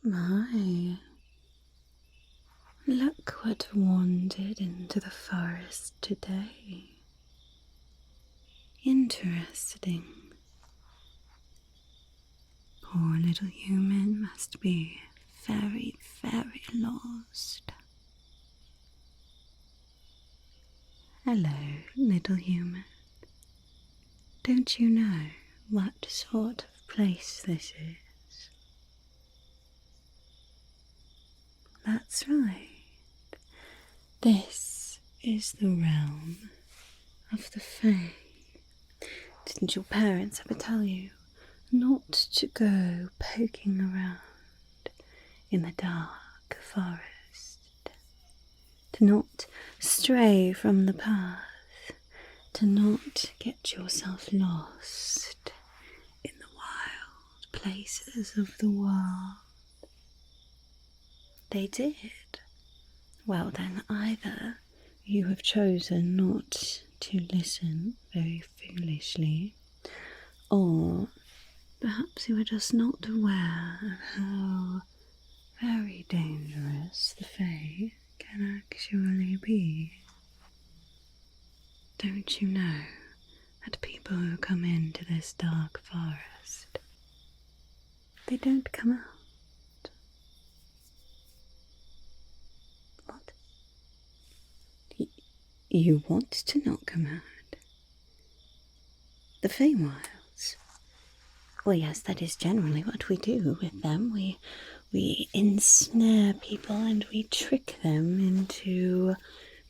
My, look what wandered into the forest today. Interesting. Poor little human must be very, very lost. Hello, little human. Don't you know what sort of place this is? That's right. This is the realm of the Fey. Didn't your parents ever tell you not to go poking around in the dark forest? To not stray from the path? To not get yourself lost in the wild places of the world? They did. Well then, either you have chosen not to listen very foolishly, or perhaps you are just not aware of how very dangerous the Fae can actually be. Don't you know that people who come into this dark forest, they don't come out? What? You want to not come out? The Feywilds? Well, yes, that is generally what we do with them. We ensnare people and we trick them into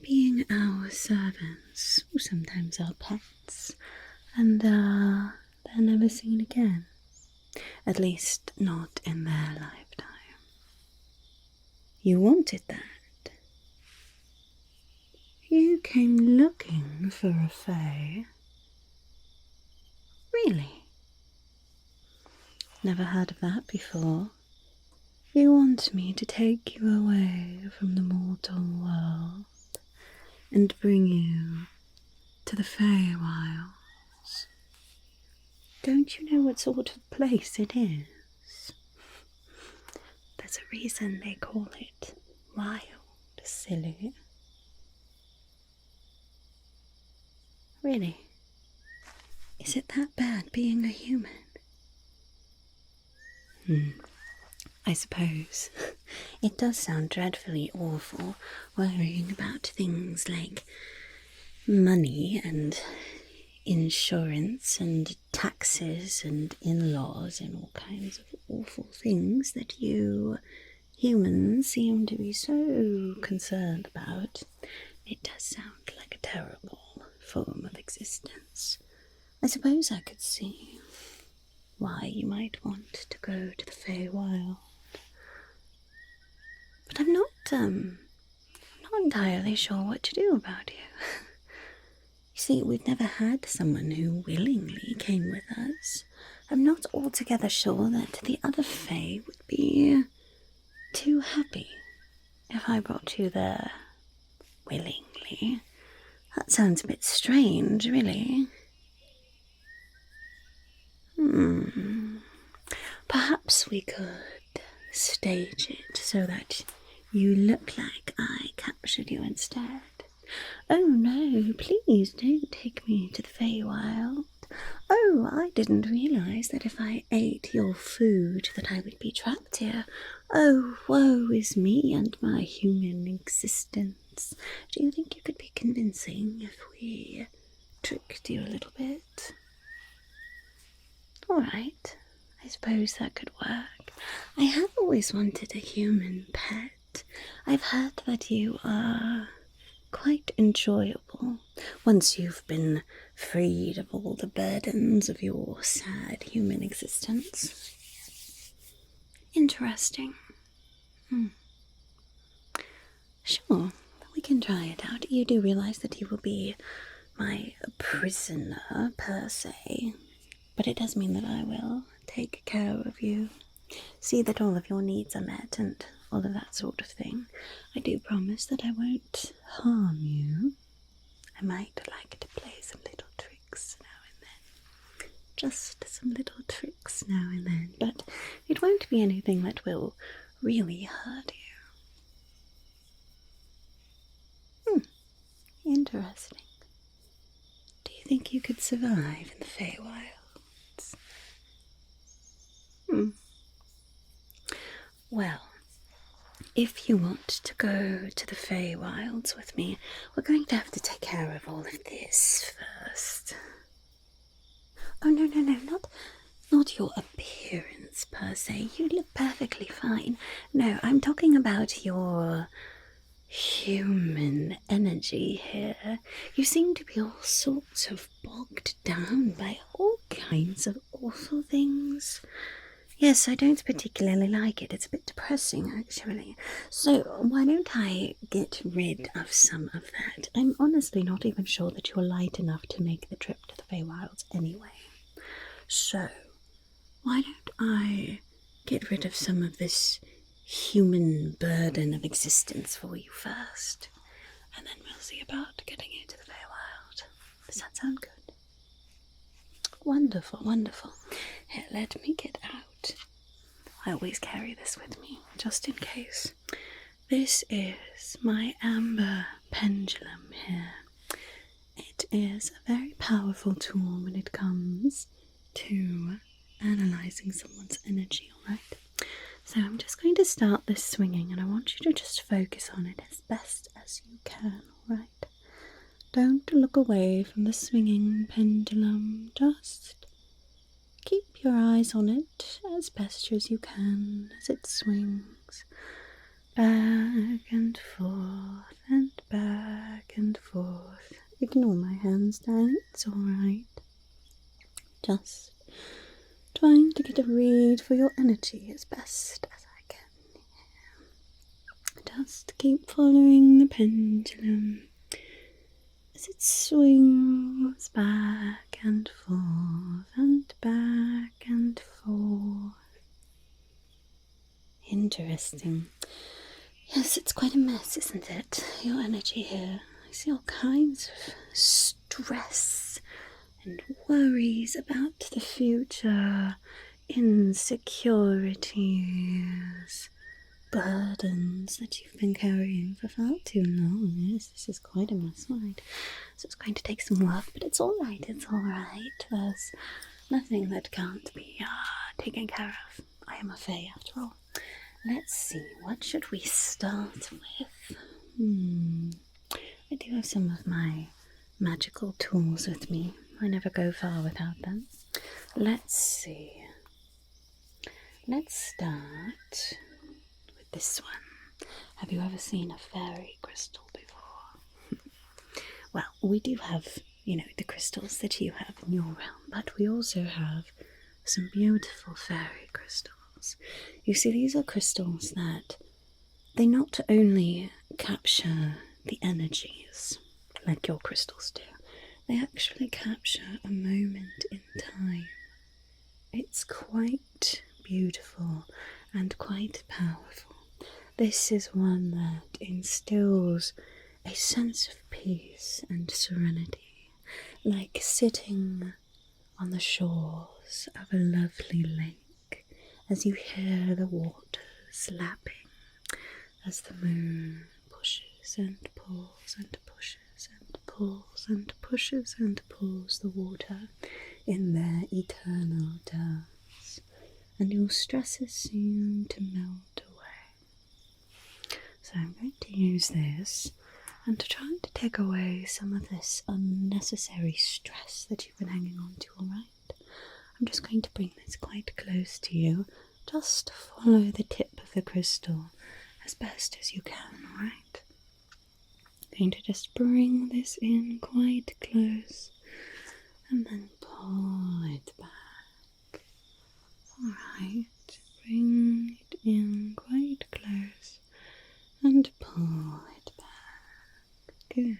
being our servants, or sometimes our pets, and they're never seen again. At least not in their lifetime. You wanted that. You came looking for a Fae. Really? Never heard of that before. You want me to take you away from the mortal world and bring you to the Feywilds. Don't you know what sort of place it is? There's a reason they call it wild, silly. Really? Is it that bad being a human? I suppose. It does sound dreadfully awful, worrying about things like money and insurance and taxes and in-laws and all kinds of awful things that you humans seem to be so concerned about. It does sound like a terrible form of existence. I suppose I could see why you might want to go to the Feywild. But I'm not entirely sure what to do about you. You see, we've never had someone who willingly came with us. I'm not altogether sure that the other Fey would be too happy if I brought you there willingly. That sounds a bit strange, really. Perhaps we could stage it so that you look like I captured you instead. Oh no, please don't take me to the Feywild. Oh, I didn't realise that if I ate your food that I would be trapped here. Oh, woe is me and my human existence. Do you think you could be convincing if we tricked you a little bit? All right, I suppose that could work. I have always wanted a human pet. I've heard that you are quite enjoyable once you've been freed of all the burdens of your sad human existence. Interesting. Sure, we can try it out. You do realise that you will be my prisoner, per se. But it does mean that I will take care of you, see that all of your needs are met and all of that sort of thing. I do promise that I won't harm you. I might like to play some little tricks now and then. Just some little tricks now and then. But it won't be anything that will really hurt you? Interesting. Do you think you could survive in the Feywilds? Well, if you want to go to the Feywilds with me, we're going to have to take care of all of this first. Oh, no, not your appearance per se. You look perfectly fine. No, I'm talking about your human energy here. You seem to be all sorts of bogged down by all kinds of awful things. Yes, I don't particularly like it. It's a bit depressing, actually. So why don't I get rid of some of that? I'm honestly not even sure that you're light enough to make the trip to the Feywilds anyway. So why don't I get rid of some of this human burden of existence for you first, and then we'll see about getting you to the Feywild. Does that sound good? Wonderful, wonderful. Here, let me get out. I always carry this with me, just in case. This is my amber pendulum here. It is a very powerful tool when it comes to analysing someone's energy, alright? So I'm just going to start this swinging, and I want you to just focus on it as best as you can, alright? Don't look away from the swinging pendulum, just keep your eyes on it as best as you can as it swings back and forth and back and forth. Ignore my hands down, it's alright. Just trying to get a read for your energy as best as I can. Just keep following the pendulum as it swings back and forth and back and forth. Interesting. Yes, it's quite a mess, isn't it? Your energy here. I see all kinds of stress and worries about the future, insecurities, burdens that you've been carrying for far too long. Yes, this is quite a mess, right? So it's going to take some work, but it's alright, it's alright. There's nothing that can't be taken care of. I am a Fey after all. Let's see, what should we start with? I do have some of my magical tools with me. I never go far without them. Let's see. Let's start with this one. Have you ever seen a fairy crystal before? Well, we do have, the crystals that you have in your realm, but we also have some beautiful fairy crystals. You see, these are crystals that they not only capture the energies like your crystals do, they actually capture a moment in time. It's quite beautiful and quite powerful. This is one that instills a sense of peace and serenity, like sitting on the shores of a lovely lake as you hear the waters lapping as the moon pushes and pulls and pushes and pulls and pushes and pulls the water in their eternal dance, and your stresses seem to melt away. So I'm going to use this and to try to take away some of this unnecessary stress that you've been hanging on to, alright? I'm just going to bring this quite close to you. Just follow the tip of the crystal as best as you can, alright? Going to just bring this in quite close and then pull it back. Alright, bring it in quite close and pull it back. Good.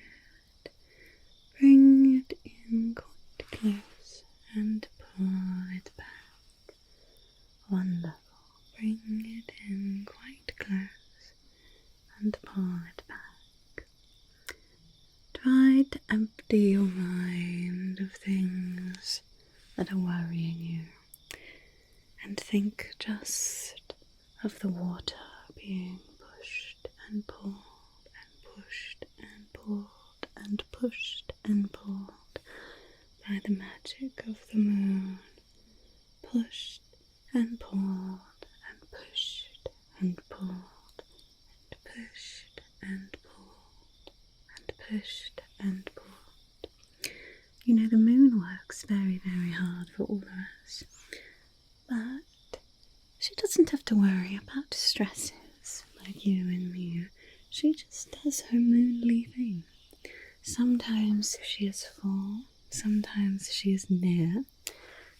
Bring it in quite close and pull it back. Wonderful. Bring it in quite close and pull it back. Try to empty your mind of things that are worrying you, and think just of the water being pushed and pulled and pushed and pulled and pushed and pulled by the magic of the moon. Pushed and pulled and pushed and pulled and pushed and pulled and pushed and pulled. You know, the moon works very, very hard for all of us, but she doesn't have to worry about stresses like you and me. She just does her moonly thing. Sometimes she is full, sometimes she is near,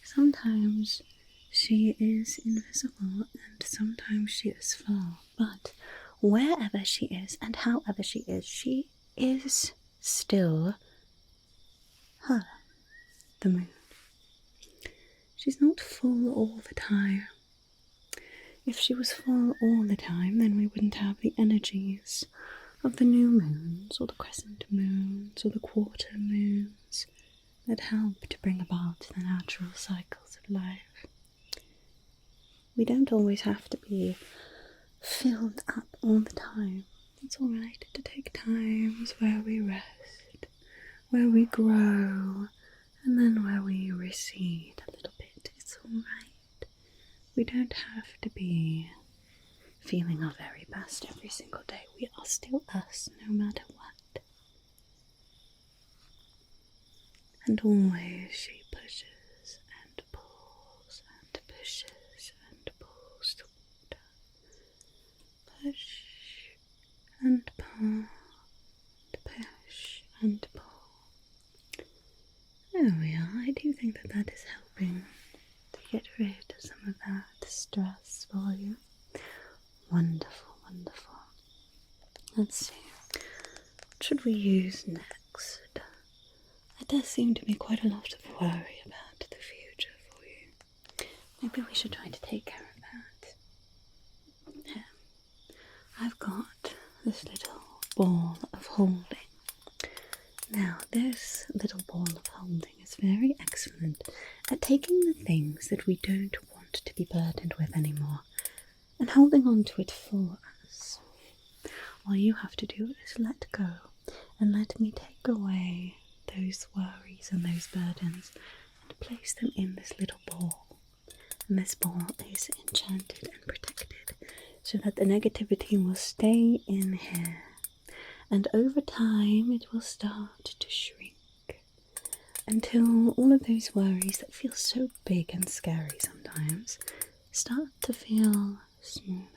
sometimes she is invisible, and sometimes she is far. But wherever she is and however she is still her, the moon. She's not full all the time. If she was full all the time, then we wouldn't have the energies of the new moons, or the crescent moons, or the quarter moons that help to bring about the natural cycles of life. We don't always have to be filled up all the time. It's alright to take times where we rest, where we grow, and then where we recede a little bit. It's alright. We don't have to be feeling our very best every single day. We are still us, no matter what. And always she pushes and pulls and pushes and pulls the water. Push and pull, and push and pull. There we are. I do think that that is helping to get rid of some of that stress for you. Wonderful, wonderful. Let's see. What should we use next? There does seem to be quite a lot of worry about the future for you. Maybe we should try to take care of that. Here. I've got this little ball of holding. Now, this little ball of holding is very excellent at taking the things that we don't want to be burdened with anymore and holding on to it for us. All you have to do is let go and let me take away those worries and those burdens and place them in this little ball. And this ball is enchanted and protected so that the negativity will stay in here. And over time it will start to shrink until all of those worries that feel so big and scary sometimes start to feel smaller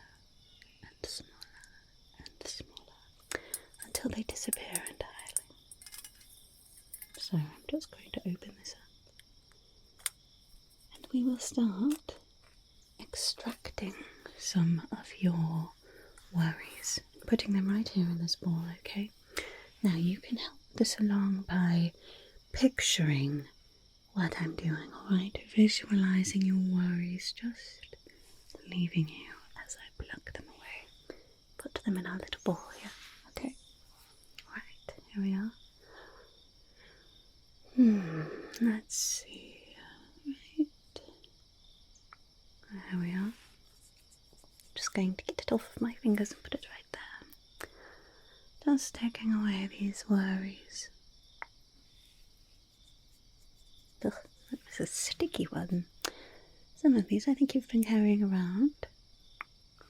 and smaller and smaller until they disappear entirely. So I'm just going to open this up and we will start extracting some of your worries, putting them right here in this ball, okay? Now you can help this along by picturing what I'm doing, alright? Visualizing your worries, just leaving you as I pluck them away. Put them in our little ball here, okay? Right, here we are. Let's see. Right. There we are. Just going to get it off of my fingers and put it right there. Just taking away these worries. Ugh, that was a sticky one. Some of these I think you've been carrying around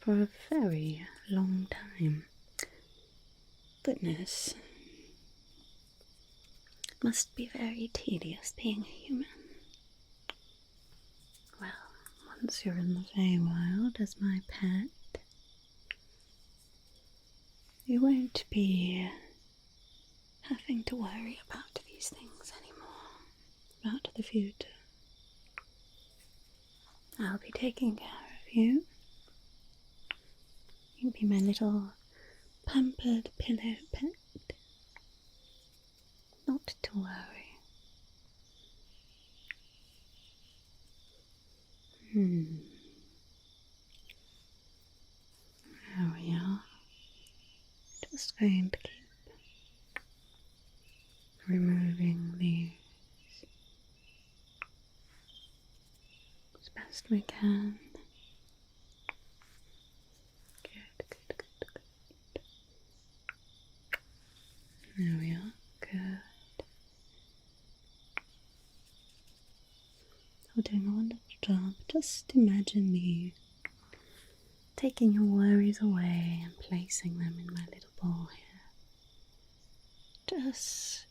for a very long time. Goodness. Must be very tedious being a human. Well, once you're in the Feywild as my pet, you won't be having to worry about these things anymore, about the future. I'll be taking care of you. You'll be my little pampered pillow pet. Not to worry. There we are. Just going to keep removing these as best we can. Good. just imagine me taking your worries away and placing them in my little ball here. Just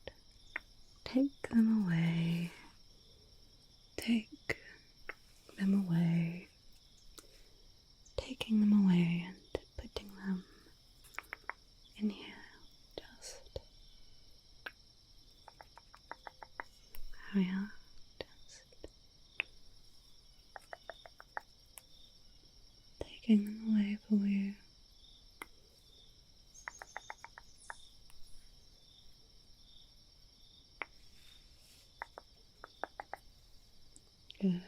take them away. Take them away. Taking them away and putting them in here. Just there we are. Taking them away for you. Good.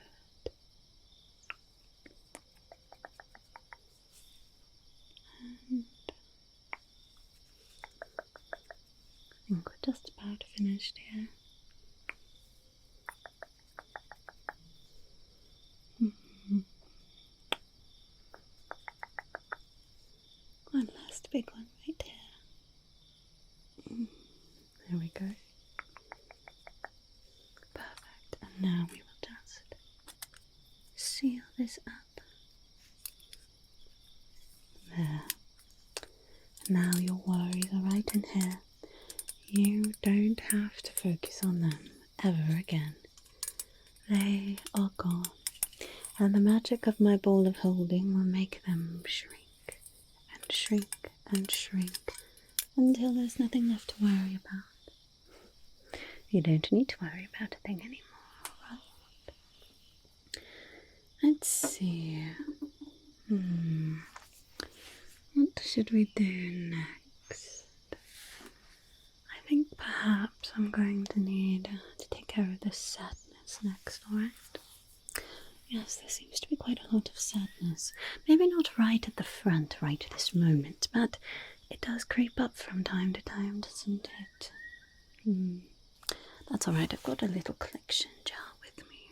And I think we're just about finished here. One last big one right here. There we go. Perfect. And now we will just seal this up. There. Now your worries are right in here. You don't have to focus on them ever again. They are gone. And the magic of my ball of holding will make them shrink and shrink and shrink until there's nothing left to worry about. You don't need to worry about a thing anymore, right? Let's see. What should we do next? I think perhaps I'm going to need to take care of this sadness next, alright? Yes, there seems to be quite a lot of sadness. Maybe not right at the front, right at this moment, but it does creep up from time to time, doesn't it? That's alright, I've got a little collection jar with me.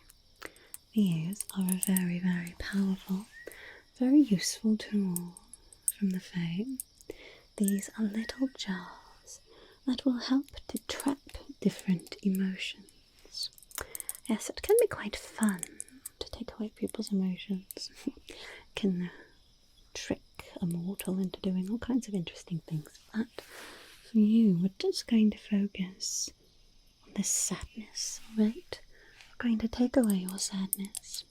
These are a very, very powerful, very useful tool from the Fae. These are little jars that will help to trap different emotions. Yes, it can be quite fun to take away people's emotions. Can trick a mortal into doing all kinds of interesting things. But for you, we're just going to focus on this sadness, alright? We're going to take away your sadness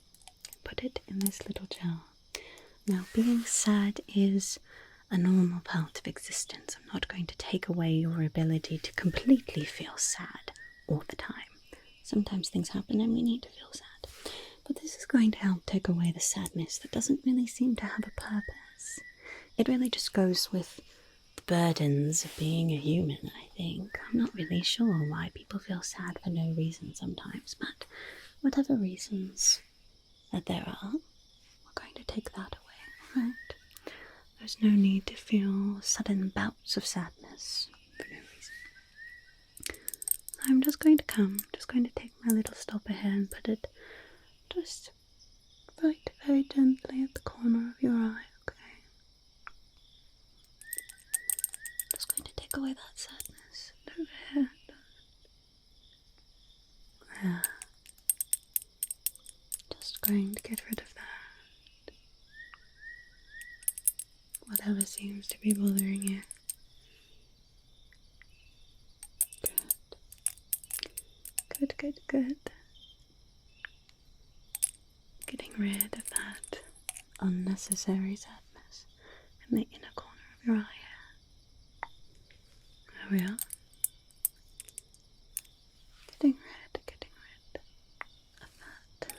and put it in this little jar. Now, being sad is a normal part of existence. I'm not going to take away your ability to completely feel sad all the time. Sometimes things happen and we need to feel sad. But this is going to help take away the sadness that doesn't really seem to have a purpose. It really just goes with the burdens of being a human, I think. I'm not really sure why people feel sad for no reason sometimes, but whatever reasons that there are, we're going to take that away, right? There's no need to feel sudden bouts of sadness for no reason. I'm just going to take my little stopper here and put it just right very gently at the corner of your eye, okay? Just going to take away that sadness over here. There. Just going to get rid of that. Whatever seems to be bothering you. Good. Good. Getting rid of that unnecessary sadness in the inner corner of your eye here. There we are. Getting rid of that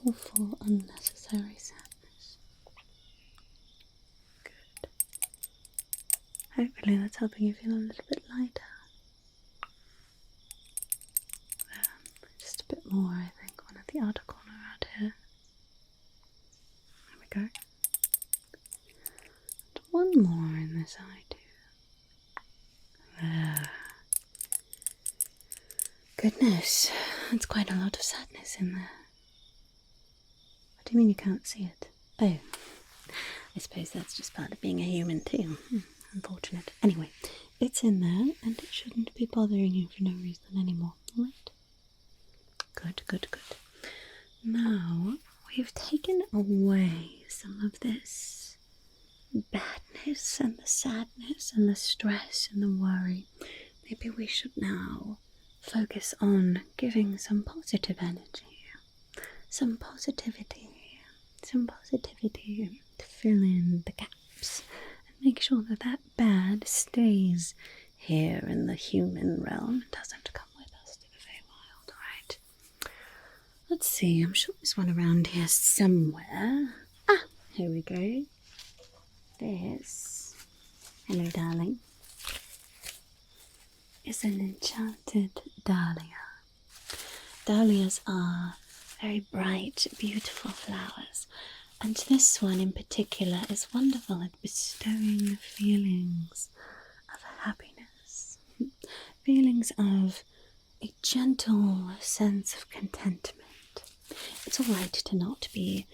awful unnecessary sadness. Good. Hopefully that's helping you feel a little bit lighter. Just a bit more, I think, one at the outer corner out here. There we go. And one more in this eye too. There. Goodness, that's quite a lot of sadness in there. What do you mean you can't see it? Oh, I suppose that's just part of being a human too. Unfortunate. Anyway, it's in there and it shouldn't be bothering you for no reason anymore, alright? Good. Now, we've taken away some of this badness and the sadness and the stress and the worry, maybe we should now focus on giving some positive energy, some positivity to fill in the gaps and make sure that that bad stays here in the human realm and doesn't come with us to the Feywild, alright? Let's see, I'm sure there's one around here somewhere. Ah, here we go. This, hello darling, is an enchanted Dahlia. Dahlias are very bright, beautiful flowers, and this one in particular is wonderful at bestowing feelings of happiness, feelings of a gentle sense of contentment. It's alright to not be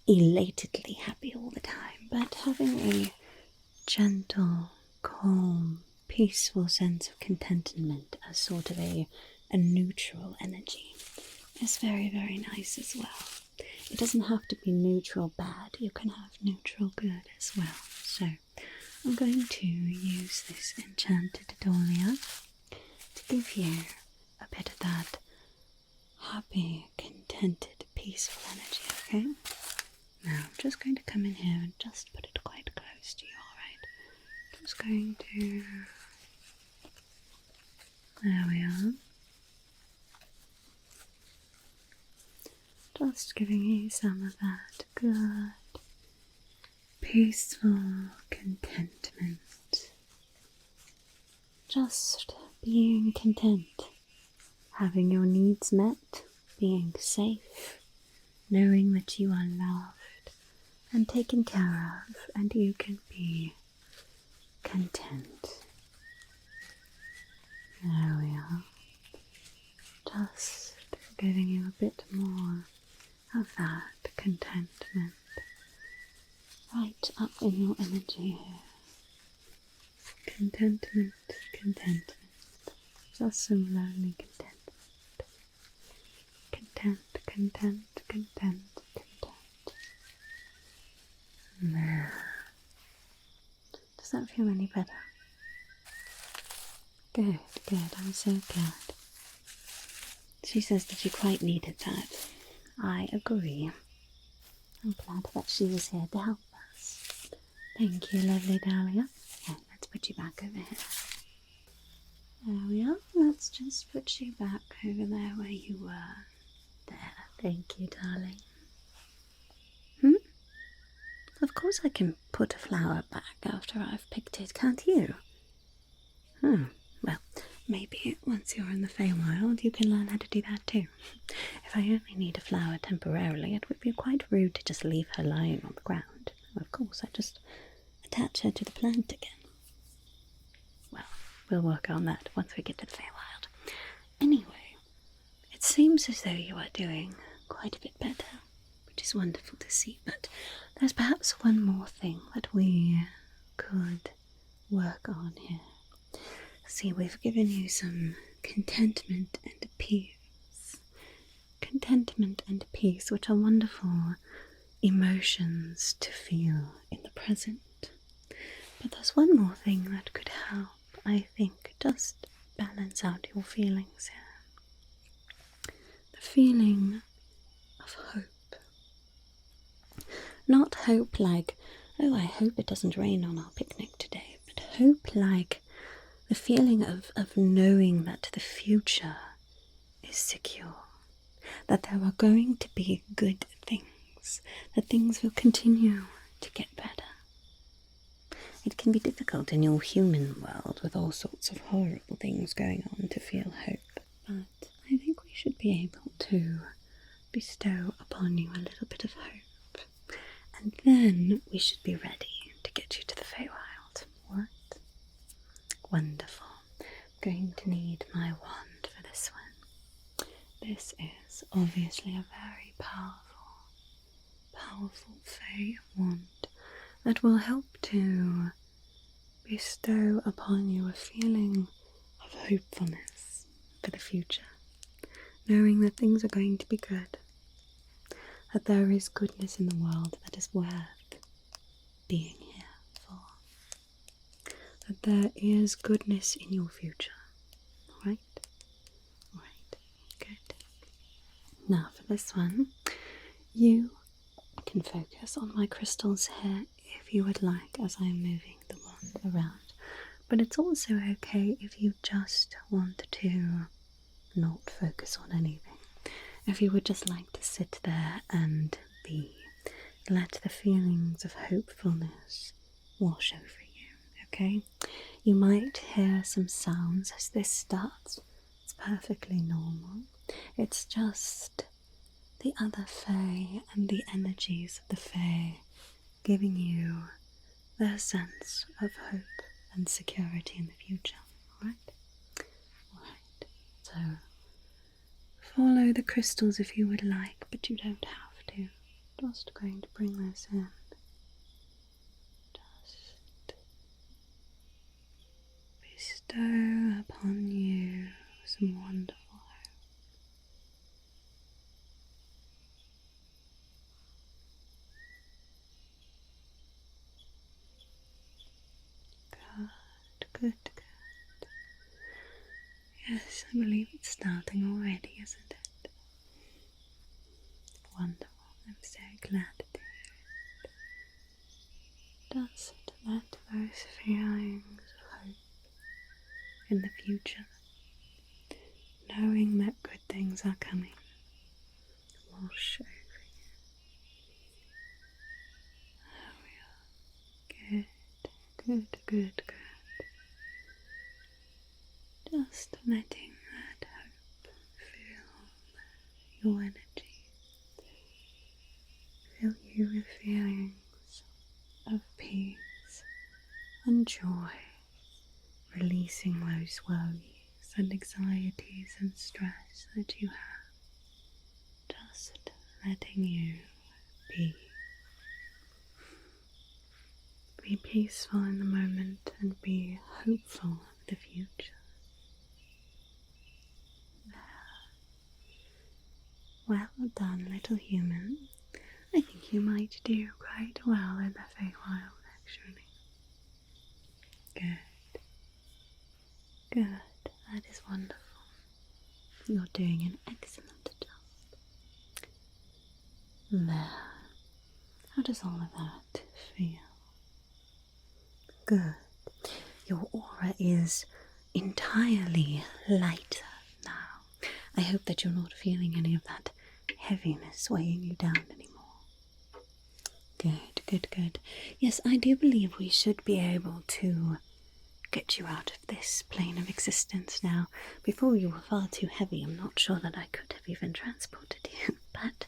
elatedly happy all the time, but having a gentle, calm, peaceful sense of contentment as sort of a neutral energy is very, very nice as well. It doesn't have to be neutral bad, you can have neutral good as well. So I'm going to use this enchanted Dahlia to give you a bit of that happy, contented, peaceful energy, okay? Now I'm just going to come in here and just put it quite close to you, alright? Just going to... There we are. Just giving you some of that good, peaceful contentment. Just being content, having your needs met, being safe, knowing that you are loved and taken care of, and you can be content. There we are. Just giving you a bit more of that contentment right up in your energy here. Contentment, contentment. Just some lonely contentment. Content, content, content, content. There. Does that feel any better? Good, good. I'm so glad. She says that she quite needed that. I agree. I'm glad that she was here to help us. Thank you, lovely Dahlia. Okay, let's put you back over here. There we are. Let's just put you back over there where you were. There. Thank you, darling. Of course I can put a flower back after I've picked it, can't you? Well, maybe once you're in the Feywild you can learn how to do that too. If I only need a flower temporarily, it would be quite rude to just leave her lying on the ground. Of course, I just attach her to the plant again. Well, we'll work on that once we get to the Feywild. Anyway, it seems as though you are doing quite a bit better, which is wonderful to see, but there's perhaps one more thing that we could work on here. See, we've given you some contentment and peace. Contentment and peace, which are wonderful emotions to feel in the present. But there's one more thing that could help, I think, just balance out your feelings here. The feeling of hope. Not hope like, oh, I hope it doesn't rain on our picnic today, but hope like the feeling of knowing that the future is secure, that there are going to be good things, that things will continue to get better. It can be difficult in your human world with all sorts of horrible things going on to feel hope, but I think we should be able to bestow upon you a little bit of hope, and then we should be ready to get you to the Feywild. What? Wonderful. I'm going to need my wand for this one. This is obviously a very powerful Fey wand that will help to bestow upon you a feeling of hopefulness for the future, knowing that things are going to be good, that there is goodness in the world that is worth being here for. That there is goodness in your future. Alright? Alright, good. Now for this one, you can focus on my crystals here if you would like as I'm moving the wand around. But it's also okay if you just want to not focus on anything. If you would just like to sit there and be, let the feelings of hopefulness wash over you, okay? You might hear some sounds as this starts. It's perfectly normal. It's just the other Fey and the energies of the Fey giving you their sense of hope and security in the future, alright? Alright, so follow the crystals if you would like, but you don't have to. Just going to bring this in. Just bestow upon you some wonderful hope. Good, good. Yes, I believe it's starting already, isn't it? Wonderful. I'm so glad to hear it. Just let those feelings of hope in the future, knowing that good things are coming, wash over you. There we are. Good, good, good, good. Just letting that hope fill your energy, fill you with feelings of peace and joy, releasing those worries and anxieties and stress that you have, just letting you be. Be peaceful in the moment and be hopeful of the future. Well done, little human. I think you might do quite well in the Feywild, actually. Good. Good. That is wonderful. You're doing an excellent job. There. How does all of that feel? Good. Your aura is entirely lighter now. I hope that you're not feeling any of that heaviness weighing you down anymore. Good, good, good. Yes, I do believe we should be able to get you out of this plane of existence now. Before you were far too heavy, I'm not sure that I could have even transported you. But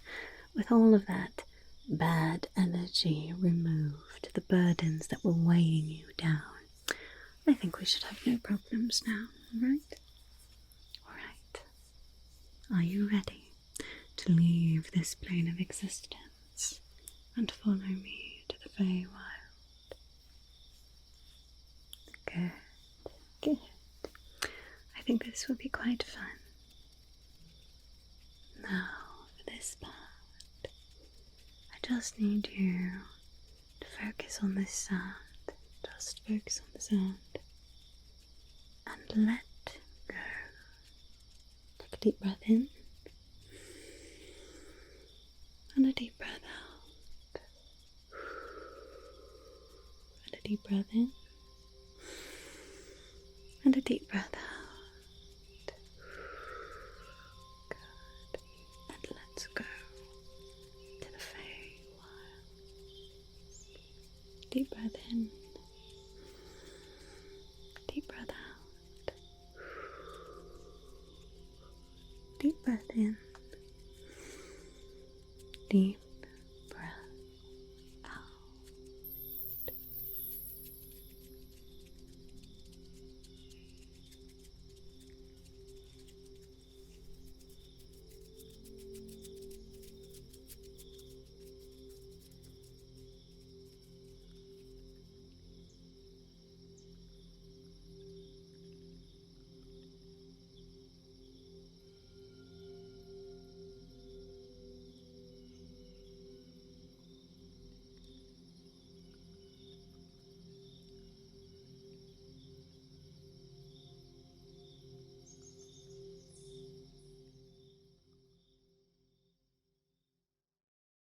with all of that bad energy removed, the burdens that were weighing you down, I think we should have no problems now, alright? Alright. Are you ready to leave this plane of existence and follow me to the Feywild? Good, good. I think this will be quite fun. Now, for this part, I just need you to focus on this sound. Just focus on the sound. And let go. Take a deep breath in. And a deep breath out. And a deep breath in. And a deep breath out. Good. And let's go to the Feywild. Deep breath in.